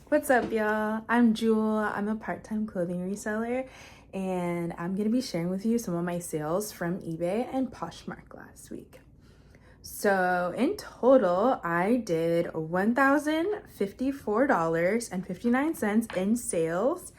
What's up, y'all? I'm Jewel. I'm a part-time clothing reseller, and I'm gonna be sharing with you some of my sales from eBay and Poshmark last week. So in total, I did $1,054.59 in sales,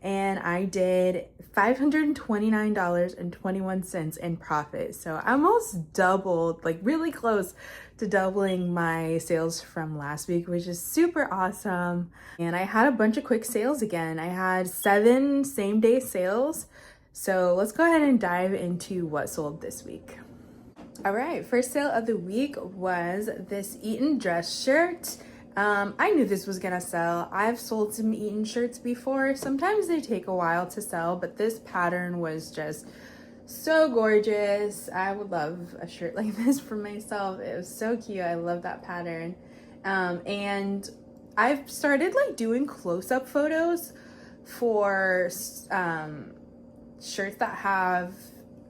and I did $529.21 in profit. So I almost doubled, like really close to doubling my sales from last week, which is super awesome. And I had a bunch of quick sales again. I had 7 same-day sales. So let's go ahead and dive into what sold this week. All right, first sale of the week was this Eton dress shirt. I knew this was gonna sell. I've sold some Eton shirts before. Sometimes they take a while to sell, but this pattern was just so gorgeous. I would love a shirt like this for myself. It was so cute. I love that pattern. And I've started like doing close-up photos for shirts that have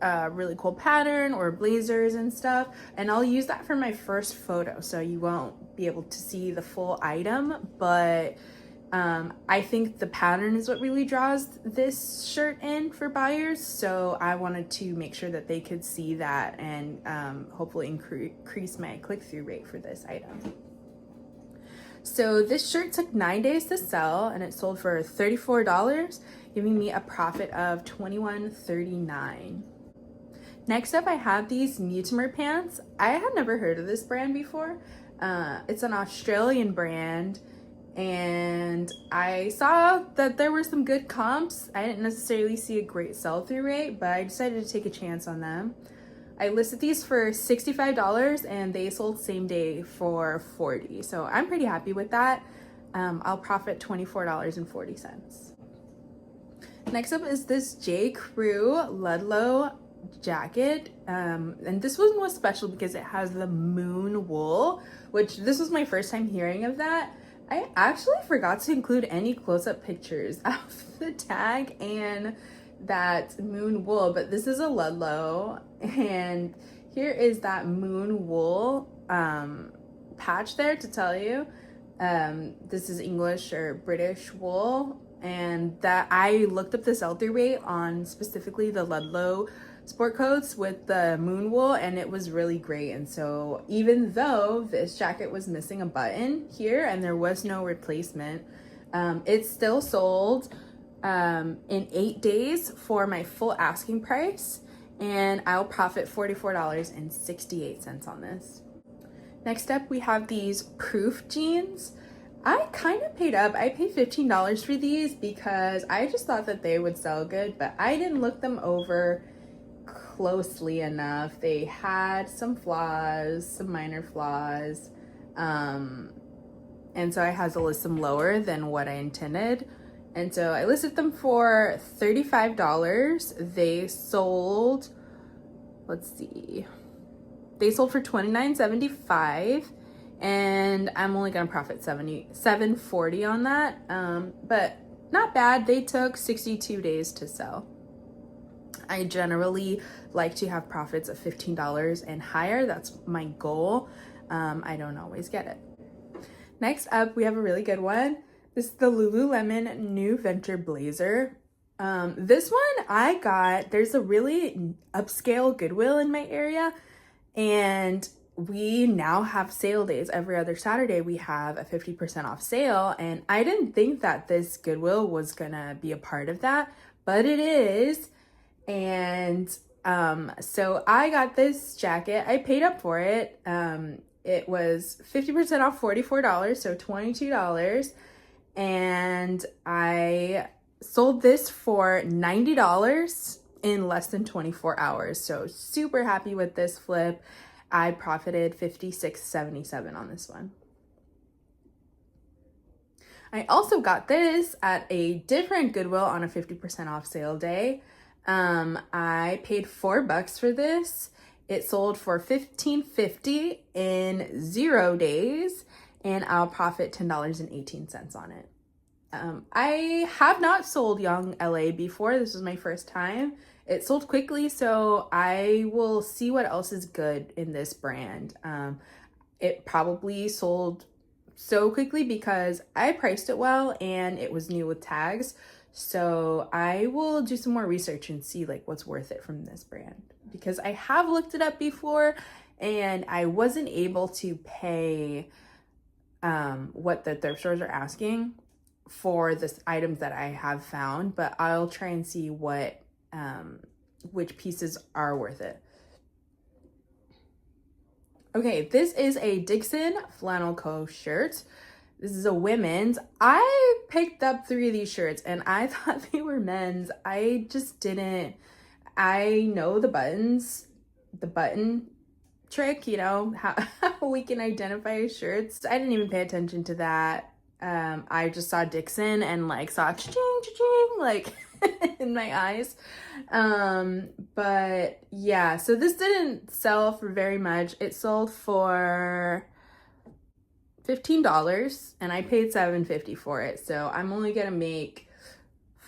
a really cool pattern or blazers and stuff, and I'll use that for my first photo, so you won't be able to see the full item, but I think the pattern is what really draws this shirt in for buyers, so I wanted to make sure that they could see that and hopefully increase my click-through rate for this item. So this shirt took 9 days to sell, and it sold for $34, giving me a profit of $21.39. Next up, I have these Mutimer pants. I had never heard of this brand before. It's an Australian brand, and I saw that there were some good comps. I didn't necessarily see a great sell-through rate, but I decided to take a chance on them. I listed these for $65, and they sold same day for $40. So I'm pretty happy with that. I'll profit $24.40. Next up is this J. Crew Ludlow jacket, and this one was special because it has the moon wool, which this was my first time hearing of that. I actually forgot to include any close-up pictures of the tag and that moon wool, but this is a Ludlow, and here is that moon wool patch there to tell you this is English or British wool, and that I looked up the sell-through rate on specifically the Ludlow sport coats with the moon wool, and it was really great. And so even though this jacket was missing a button here and there was no replacement, it still sold in 8 days for my full asking price, and I'll profit $44.68 on this. Next up, we have these Proof jeans. I kind of paid up. I paid $15 for these because I just thought that they would sell good, but I didn't look them over closely enough. They had some flaws, some minor flaws, and so I had to list them lower than what I intended. And so I listed them for $35. They sold, let's see, they sold for $29.75, and I'm only gonna profit $77.40 on that, but not bad. They took 62 days to sell. I generally like to have profits of $15 and higher. That's my goal. I don't always get it. Next up, we have a really good one. This is the Lululemon New Venture Blazer. This one I got, there's a really upscale Goodwill in my area, and we now have sale days. Every other Saturday we have a 50% off sale, and I didn't think that this Goodwill was gonna be a part of that, but it is. And so I got this jacket. I paid up for it. It was 50% off, $44, so $22, and I sold this for $90 in less than 24 hours. So super happy with this flip. I profited $56.77 on this one. I also got this at a different Goodwill on a 50% off sale day. I paid $4 for this. It sold for $15.50 in 0 days, and I'll profit $10.18 on it. I have not sold Young LA before. This was my first time. It sold quickly, so I will see what else is good in this brand. It probably sold so quickly because I priced it well and it was new with tags. So I will do some more research and see like what's worth it from this brand, because I have looked it up before and I wasn't able to pay what the thrift stores are asking for this items that I have found, but I'll try and see what which pieces are worth it. Okay, this is a Dixon Flannel Co. shirt. This is a women's. I picked up 3 of these shirts and I thought they were men's. I just didn't. I know the buttons, the button trick, you know, how we can identify shirts. I didn't even pay attention to that. I just saw Dixon and like saw cha-ching, cha-ching, like in my eyes. But yeah, so this didn't sell for very much. It sold for $15 and I paid $7.50 for it. So I'm only gonna make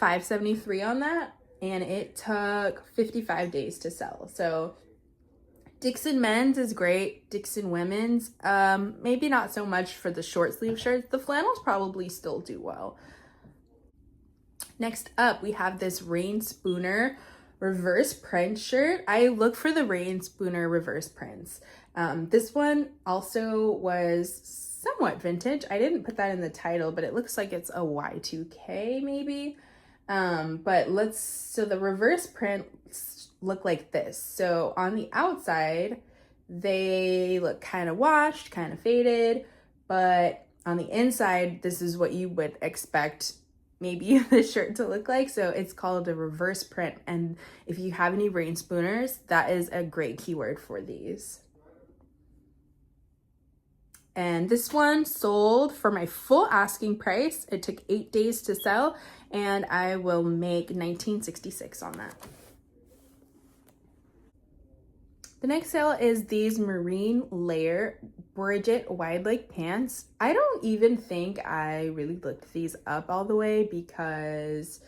$5.73 on that, and it took 55 days to sell. So Dixon men's is great. Dixon women's, maybe not so much for the short sleeve shirts. The flannels probably still do well. Next up, we have this Rain Spooner reverse print shirt. I look for the Rain Spooner reverse prints. This one also was somewhat vintage. I didn't put that in the title, but it looks like it's a Y2K maybe. So the reverse print look like this. So on the outside, they look kind of washed, kind of faded, but on the inside, this is what you would expect maybe the shirt to look like. So it's called a reverse print. And if you have any Rain Spooners, that is a great keyword for these. And this one sold for my full asking price. It took 8 days to sell, and I will make $19.66 on that. The next sale is these Marine Layer Bridget wide leg pants. I don't even think I really looked these up all the way because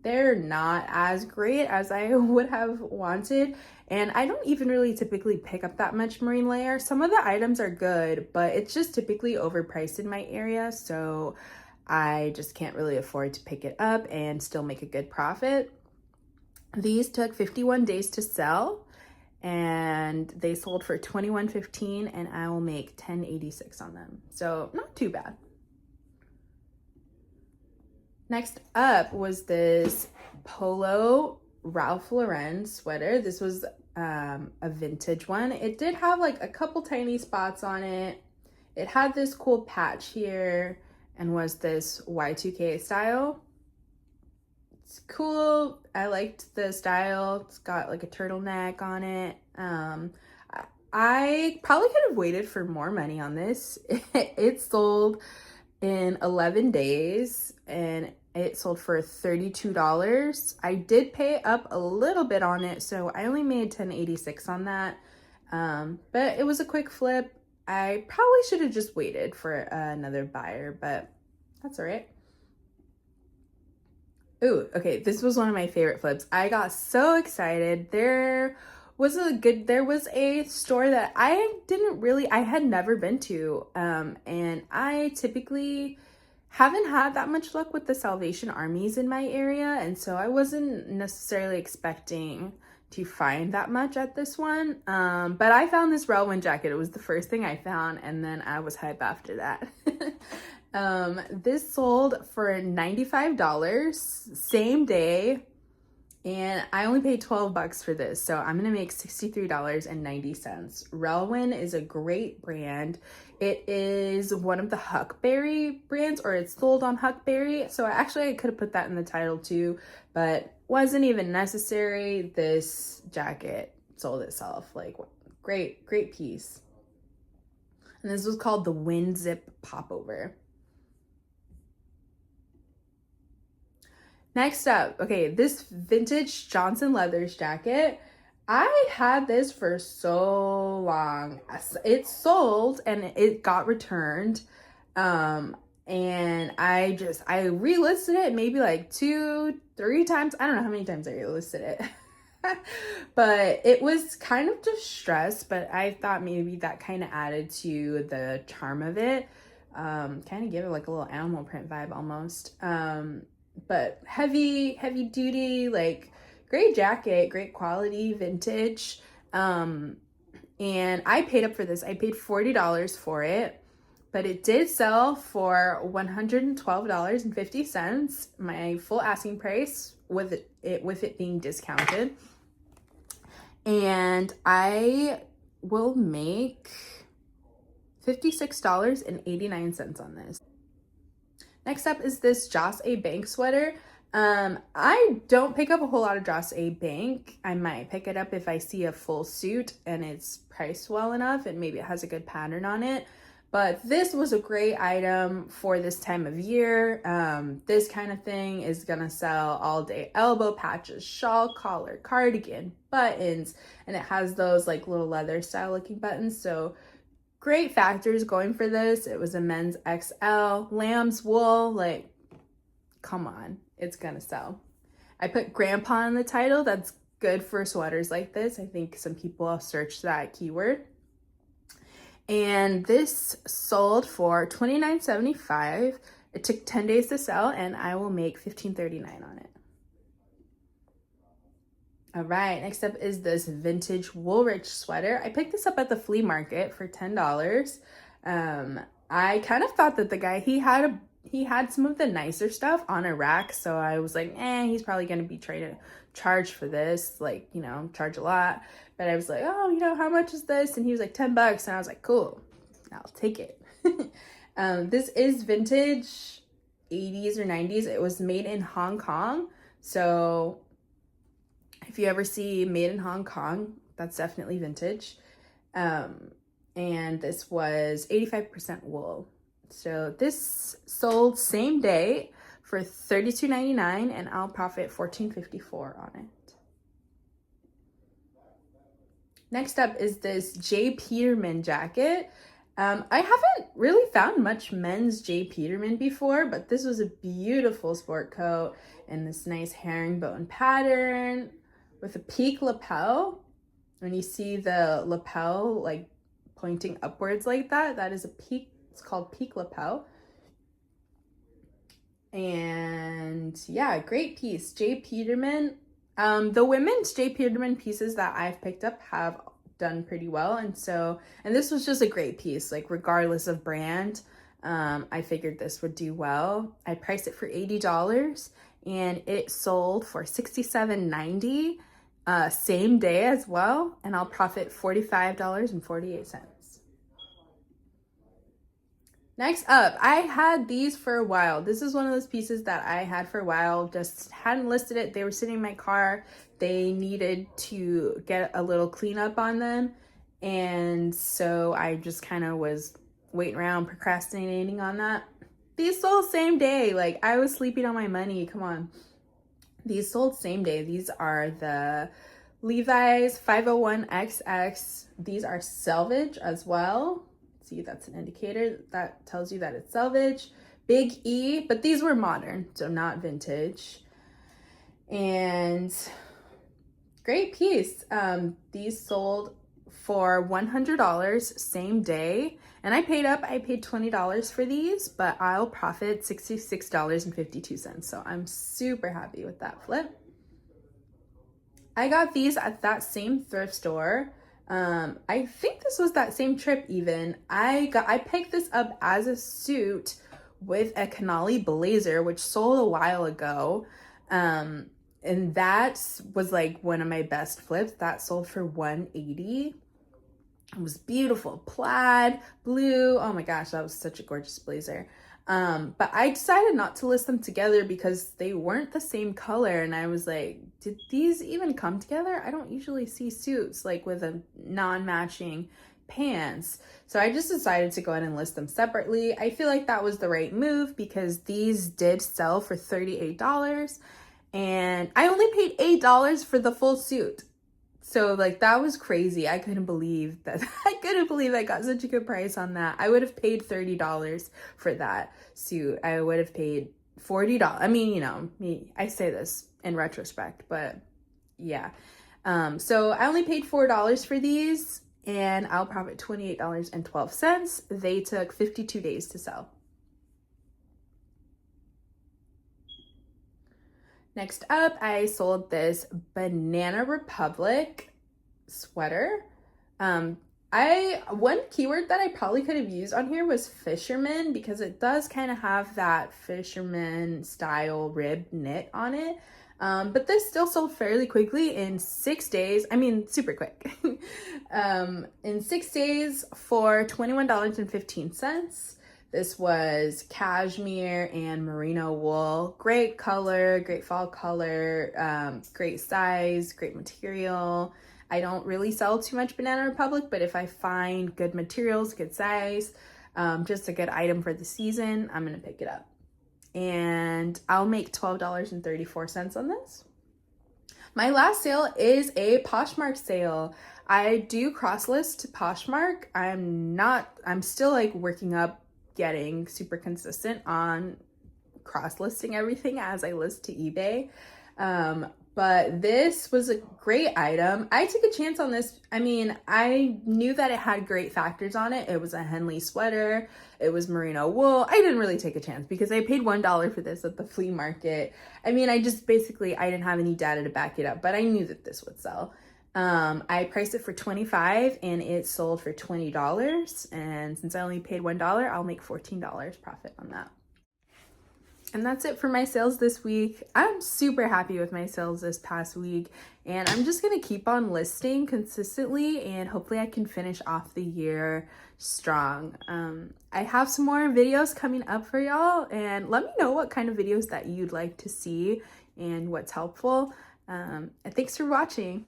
they're not as great as I would have wanted. And I don't even really typically pick up that much Marine Layer. Some of the items are good, but it's just typically overpriced in my area. So I just can't really afford to pick it up and still make a good profit. These took 51 days to sell, and they sold for $21.15, and I will make $10.86 on them. So not too bad. Next up was this polo Ralph Lauren sweater. This was a vintage one. It did have like a couple tiny spots on it. It had this cool patch here and was this Y2K style. It's cool. I liked the style. It's got like a turtleneck on it. I probably could have waited for more money on this. It sold in 11 days and it sold for $32. I did pay up a little bit on it, so I only made $10.86 on that. But it was a quick flip. I probably should have just waited for another buyer, but that's all right. Ooh, okay, this was one of my favorite flips. I got so excited. There was a store that I had never been to. And I typically haven't had that much luck with the Salvation Armies in my area. And so I wasn't necessarily expecting to find that much at this one. But I found this Relwyn jacket. It was the first thing I found. And then I was hype after that. This sold for $95 same day, and I only paid $12 for this, so I'm gonna make $63.90. Relwyn is a great brand. It is one of the Huckberry brands, or it's sold on Huckberry, so I could have put that in the title too, but wasn't even necessary. This jacket sold itself. Like, great piece. And this was called the Wind Zip Popover. Next up, okay, this vintage Johnson Leathers jacket. I had this for so long. It sold and it got returned. And I relisted it maybe like 2-3 times. I don't know how many times I relisted it. But it was kind of distressed, but I thought maybe that kind of added to the charm of it. Kind of give it like a little animal print vibe almost. But heavy duty, like great jacket, great quality, vintage. And I paid up for this. I paid $40 for it, but it did sell for $112.50, my full asking price with it being discounted. And I will make $56.89 on this. Next up is this Joss A. Bank sweater. I don't pick up a whole lot of Joss A. Bank. I might pick it up if I see a full suit and it's priced well enough and maybe it has a good pattern on it. But this was a great item for this time of year. This kind of thing is gonna sell all day. Elbow patches, shawl collar, cardigan, buttons, and it has those like little leather style looking buttons. So great factors going for this. It was a men's XL, lamb's wool, like come on, it's gonna sell. I put grandpa in the title. That's good for sweaters like this. I think some people have searched that keyword. And this sold for $29.75. It took 10 days to sell, and I will make $15.39 on it. All right, next up is this vintage Woolrich sweater. I picked this up at the flea market for $10. I kind of thought that the guy, he had some of the nicer stuff on a rack, so I was like, he's probably going to be trying to charge for this, like, you know, charge a lot. But I was like, oh, you know, how much is this? And he was like, $10. And I was like, cool, I'll take it. This is vintage 80s or 90s. It was made in Hong Kong. So if you ever see made in Hong Kong, that's definitely vintage. And this was 85% wool. So this sold same day for $32.99, and I'll profit $14.54 on it. Next up is this J. Peterman jacket. I haven't really found much men's J. Peterman before, but this was a beautiful sport coat in this nice herringbone pattern with a peak lapel. When you see the lapel like pointing upwards like that, that is a peak. It's called peak lapel. And yeah, great piece. J. Peterman. The women's J. Peterman pieces that I've picked up have done pretty well. And this was just a great piece, like regardless of brand. I figured this would do well. I priced it for $80 and it sold for $67.90 same day as well. And I'll profit $45.48. Next up, I had these for a while. This is one of those pieces that I had for a while, just hadn't listed it. They were sitting in my car. They needed to get a little cleanup on them. And so I just kind of was waiting around, procrastinating on that. These sold same day. Like, I was sleeping on my money. Come on. These sold same day. These are the Levi's 501XX. These are selvage as well. See, that's an indicator that tells you that it's selvage. Big E, but these were modern, so not vintage. And great piece. These sold for $100 same day, and I paid $20 for these, but I'll profit $66.52. So I'm super happy with that flip. I got these at that same thrift store. I think this was that same trip even. I picked this up as a suit with a Canali blazer, which sold a while ago. And that was like one of my best flips. That sold for $180. It was beautiful. Plaid, blue. Oh my gosh, that was such a gorgeous blazer. But I decided not to list them together because they weren't the same color. And I was like, did these even come together? I don't usually see suits like with a non-matching pants. So I just decided to go ahead and list them separately. I feel like that was the right move because these did sell for $38 and I only paid $8 for the full suit. So like that was crazy. I couldn't believe that. I couldn't believe I got such a good price on that. I would have paid $30 for that suit. I would have paid $40. I mean, you know, I say this in retrospect, but yeah. So I only paid $4 for these, and I'll profit $28.12. They took 52 days to sell. Next up, I sold this Banana Republic sweater. One keyword that I probably could have used on here was fisherman, because it does kind of have that fisherman style rib knit on it. But this still sold fairly quickly in 6 days. I mean, super quick. In 6 days for $21.15. This was cashmere and merino wool. Great color, great fall color, great size, great material. I don't really sell too much Banana Republic, but if I find good materials, good size, just a good item for the season, I'm gonna pick it up. And I'll make $12.34 on this. My last sale is a Poshmark sale. I do cross-list Poshmark. I'm still like working up, getting super consistent on cross-listing everything as I list to eBay. But this was a great item. I took a chance on this. I mean, I knew that it had great factors on it. It was a Henley sweater. It was merino wool. I didn't really take a chance because I paid $1 for this at the flea market. I mean, I didn't have any data to back it up, but I knew that this would sell. I priced it for $25 and it sold for $20. And since I only paid $1, I'll make $14 profit on that. And that's it for my sales this week. I'm super happy with my sales this past week, and I'm just gonna keep on listing consistently, and hopefully I can finish off the year strong. I have some more videos coming up for y'all, and let me know what kind of videos that you'd like to see and what's helpful. And thanks for watching.